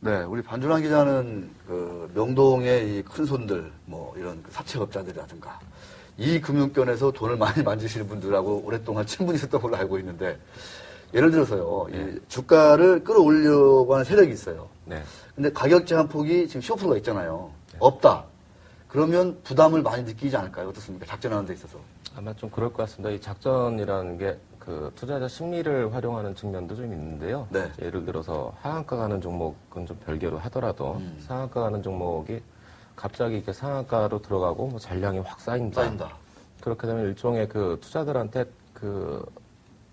네, 우리 반준환 기자는 그 명동의 이 큰손들, 뭐 이런 그 사채업자들이라든가 이 금융권에서 돈을 많이 만지시는 분들하고 오랫동안 친분이 있었던 걸로 알고 있는데 예를 들어서요, 네. 이 주가를 끌어올리려고 하는 세력이 있어요. 네. 근데 가격 제한폭이 지금 15%가 있잖아요. 없다. 그러면 부담을 많이 느끼지 않을까요? 어떻습니까? 작전하는 데 있어서. 아마 좀 그럴 것 같습니다. 이 작전이라는 게 그 투자자 심리를 활용하는 측면도 좀 있는데요. 네. 예를 들어서 하한가 가는 종목은 좀 별개로 하더라도 상한가 가는 종목이 갑자기 이렇게 상한가로 들어가고 뭐 잔량이 확 쌓인다. 그렇게 되면 일종의 그 투자들한테 그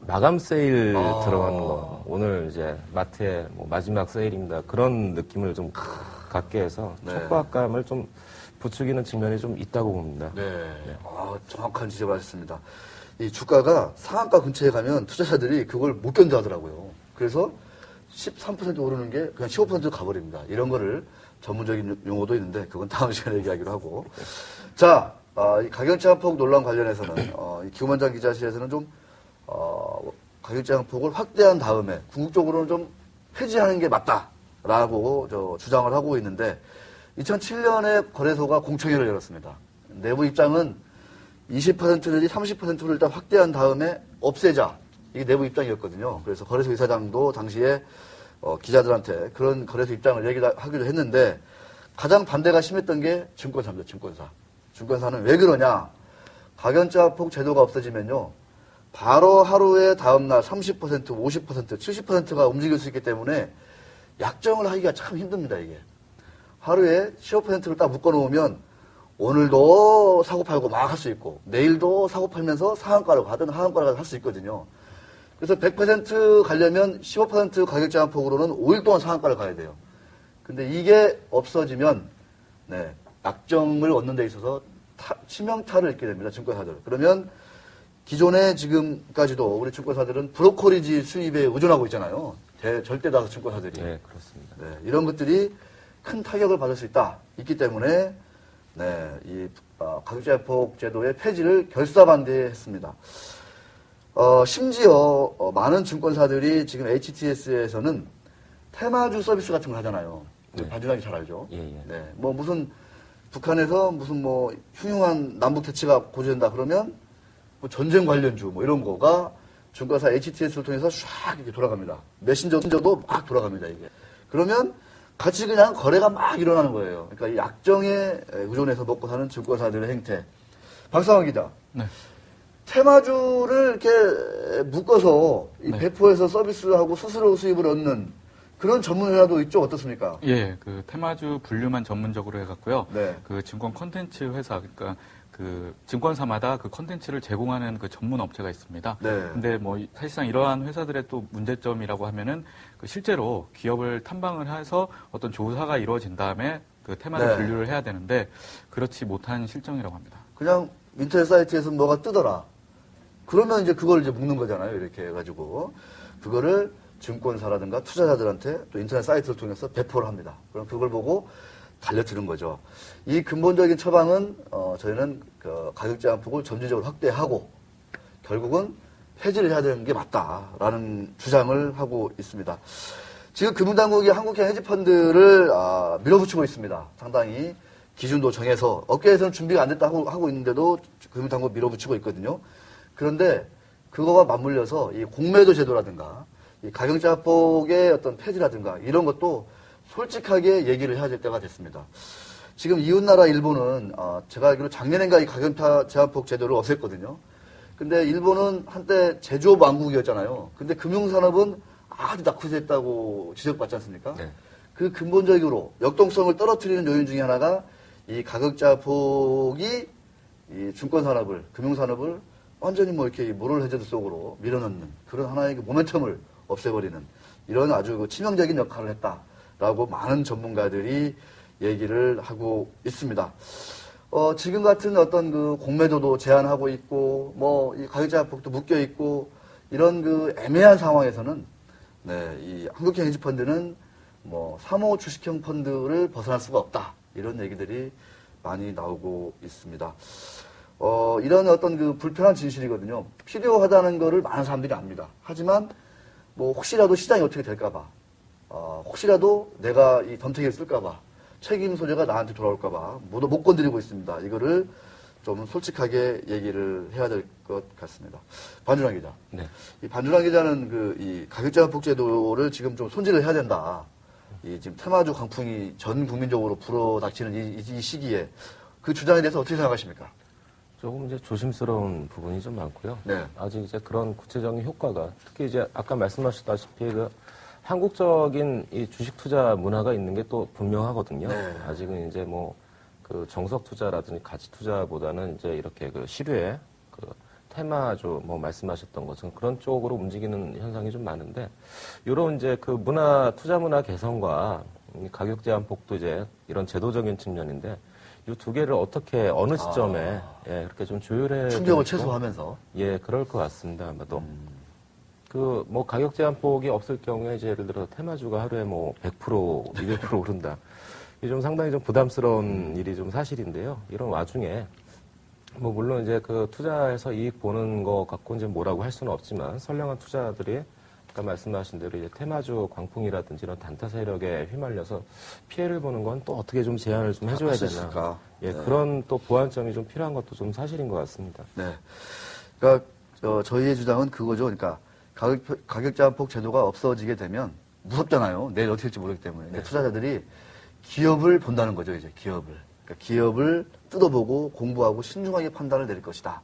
마감 세일 들어가는 거. 오늘 이제 마트에 뭐 마지막 세일입니다. 그런 느낌을 좀 갖게 해서 네. 촉박감을 좀 부추기는 측면이 좀 있다고 봅니다. 네. 정확한 지적을 하셨습니다. 이 주가가 상한가 근처에 가면 투자자들이 그걸 못 견뎌 하더라고요. 그래서 13% 오르는 게 그냥 15% 가버립니다. 이런 거를 전문적인 용어도 있는데 그건 다음 시간에 얘기하기로 하고. 자, 이 가격 제한폭 논란 관련해서는 이 김원장 기자실에서는 좀 가격 제한폭을 확대한 다음에 궁극적으로는 좀 폐지하는 게 맞다라고 주장을 하고 있는데 2007년에 거래소가 공청회를 열었습니다. 내부 입장은 20% 내지 30%를 일단 확대한 다음에 없애자. 이게 내부 입장이었거든요. 그래서 거래소 이사장도 당시에 기자들한테 그런 거래소 입장을 얘기하기도 했는데 가장 반대가 심했던 게 증권사입니다. 증권사. 증권사는 왜 그러냐. 가격 제한폭 제도가 없어지면요. 바로 하루에 다음날 30%, 50%, 70%가 움직일 수 있기 때문에 약정을 하기가 참 힘듭니다. 이게. 하루에 15%를 딱 묶어놓으면 오늘도 사고팔고 막 할 수 있고 내일도 사고팔면서 상한가로 가든 하한가로 가든 할 수 있거든요. 그래서 100% 가려면 15% 가격 제한폭으로는 5일 동안 상한가를 가야 돼요. 근데 이게 없어지면 약정을 얻는 데 있어서 치명타를 입게 됩니다. 증권사들. 그러면 기존에 지금까지도 우리 증권사들은 브로커리지 수입에 의존하고 있잖아요. 절대 다수 증권사들이. 네, 그렇습니다. 이런 것들이 큰 타격을 받을 수 있기 때문에 이 가격 제한폭 제도의 폐지를 결사반대했습니다. 심지어 많은 증권사들이 지금 HTS에서는 테마주 서비스 같은 걸 하잖아요. 네. 반준하기 잘 알죠. 예. 뭐 무슨 북한에서 무슨 뭐 흉흉한 남북 대치가 고조된다 그러면 뭐 전쟁 관련주 뭐 이런 거가 증권사 HTS를 통해서 쫙 이렇게 돌아갑니다. 메신저도 막 돌아갑니다 이게. 그러면 같이 그냥 거래가 막 일어나는 거예요. 그러니까 이 약정에 의존해서 먹고 사는 증권사들의 행태. 박상원 기자. 네. 테마주를 이렇게 묶어서 이 배포해서 서비스하고 스스로 수입을 얻는 그런 전문 회사도 있죠. 어떻습니까? 예, 그 테마주 분류만 전문적으로 해갖고요. 네. 그 증권 콘텐츠 회사, 그러니까 그 증권사마다 그 콘텐츠를 제공하는 그 전문 업체가 있습니다. 네. 근데 뭐 사실상 이러한 회사들의 또 문제점이라고 하면은 그 실제로 기업을 탐방을 해서 어떤 조사가 이루어진 다음에 그 테마를 분류를 해야 되는데 그렇지 못한 실정이라고 합니다. 그냥 인터넷 사이트에서 뭐가 뜨더라. 그러면 이제 그걸 이제 묶는 거잖아요. 이렇게 해가지고. 그거를 증권사라든가 투자자들한테 또 인터넷 사이트를 통해서 배포를 합니다. 그럼 그걸 보고 달려드는 거죠. 이 근본적인 처방은 저희는 그 가격 제한폭을 점진적으로 확대하고 결국은 폐지를 해야 되는 게 맞다라는 주장을 하고 있습니다. 지금 금융당국이 한국형 헤지펀드를 밀어붙이고 있습니다. 상당히 기준도 정해서 업계에서는 준비가 안 됐다고 하고 있는데도 금융당국 밀어붙이고 있거든요. 그런데 그거와 맞물려서 이 공매도 제도라든가 이 가격 제한폭의 어떤 폐지라든가 이런 것도 솔직하게 얘기를 해야 될 때가 됐습니다. 지금 이웃나라 일본은 제가 알기로 작년인가 이 가격 제한폭 제도를 없앴거든요. 근데 일본은 한때 제조업 왕국이었잖아요. 근데 금융산업은 아주 낙후됐다고 지적받지 않습니까? 네. 그 근본적으로 역동성을 떨어뜨리는 요인 중에 하나가 이 가격 제한폭이 이 증권산업을, 금융산업을 완전히 뭐 이렇게 모럴 해저드 속으로 밀어넣는 그런 하나의 모멘텀을 없애버리는 이런 아주 치명적인 역할을 했다라고 많은 전문가들이 얘기를 하고 있습니다. 지금 같은 어떤 그 공매도도 제한하고 있고, 뭐, 이 가격 제한폭도 묶여 있고, 이런 그 애매한 상황에서는, 이 한국형 헤지펀드는 뭐, 사모 주식형 펀드를 벗어날 수가 없다. 이런 얘기들이 많이 나오고 있습니다. 이런 어떤 그 불편한 진실이거든요. 필요하다는 거를 많은 사람들이 압니다. 하지만, 뭐, 혹시라도 시장이 어떻게 될까봐. 혹시라도 내가 이 덤태기를 쓸까봐 책임 소재가 나한테 돌아올까봐 모두 못 건드리고 있습니다. 이거를 좀 솔직하게 얘기를 해야 될 것 같습니다. 반준환 기자. 네. 이 반준환 기자는 이 가격제한폭 제도를 지금 좀 손질을 해야 된다. 이 지금 테마주 강풍이 전 국민적으로 불어닥치는 이 시기에 그 주장에 대해서 어떻게 생각하십니까? 조금 이제 조심스러운 부분이 좀 많고요. 네. 아직 이제 그런 구체적인 효과가 특히 이제 아까 말씀하셨다시피 그 한국적인 이 주식 투자 문화가 있는 게 또 분명하거든요. 네. 아직은 이제 뭐 그 정석 투자라든지 가치 투자보다는 이제 이렇게 그 실외 그 테마주 뭐 말씀하셨던 것처럼 그런 쪽으로 움직이는 현상이 좀 많은데 이런 이제 그 투자 문화 개선과 가격 제한폭도 이제 이런 제도적인 측면인데 이 두 개를 어떻게 어느 시점에 예, 그렇게 좀 조율해 충격을 최소화하면서 예, 그럴 것 같습니다. 아마도. 그 뭐 가격 제한폭이 없을 경우에 이제 예를 들어 테마주가 하루에 뭐 100%, 200% 오른다. 이게 좀 상당히 좀 부담스러운 일이 좀 사실인데요. 이런 와중에 뭐 물론 이제 그 투자해서 이익 보는 거 갖고 이제 뭐라고 할 수는 없지만 선량한 투자들이 아까 말씀하신 대로 이제 테마주 광풍이라든지 이런 단타 세력에 휘말려서 피해를 보는 건 또 어떻게 좀 제한을 좀 해줘야 되나. 예, 네. 그런 또 보완점이 좀 필요한 것도 좀 사실인 것 같습니다. 네. 그러니까 저희의 주장은 그거죠. 그러니까 가격 제한폭 제도가 없어지게 되면 무섭잖아요. 내일 어떻게 될지 모르기 때문에. 그러니까 투자자들이 기업을 본다는 거죠, 이제 기업을. 그러니까 기업을 뜯어보고 공부하고 신중하게 판단을 내릴 것이다.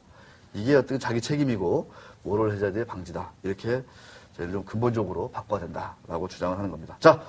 이게 어떤 자기 책임이고 모럴 해자드의 방지다. 이렇게 저희를 좀 근본적으로 바꿔야 된다라고 주장을 하는 겁니다. 자.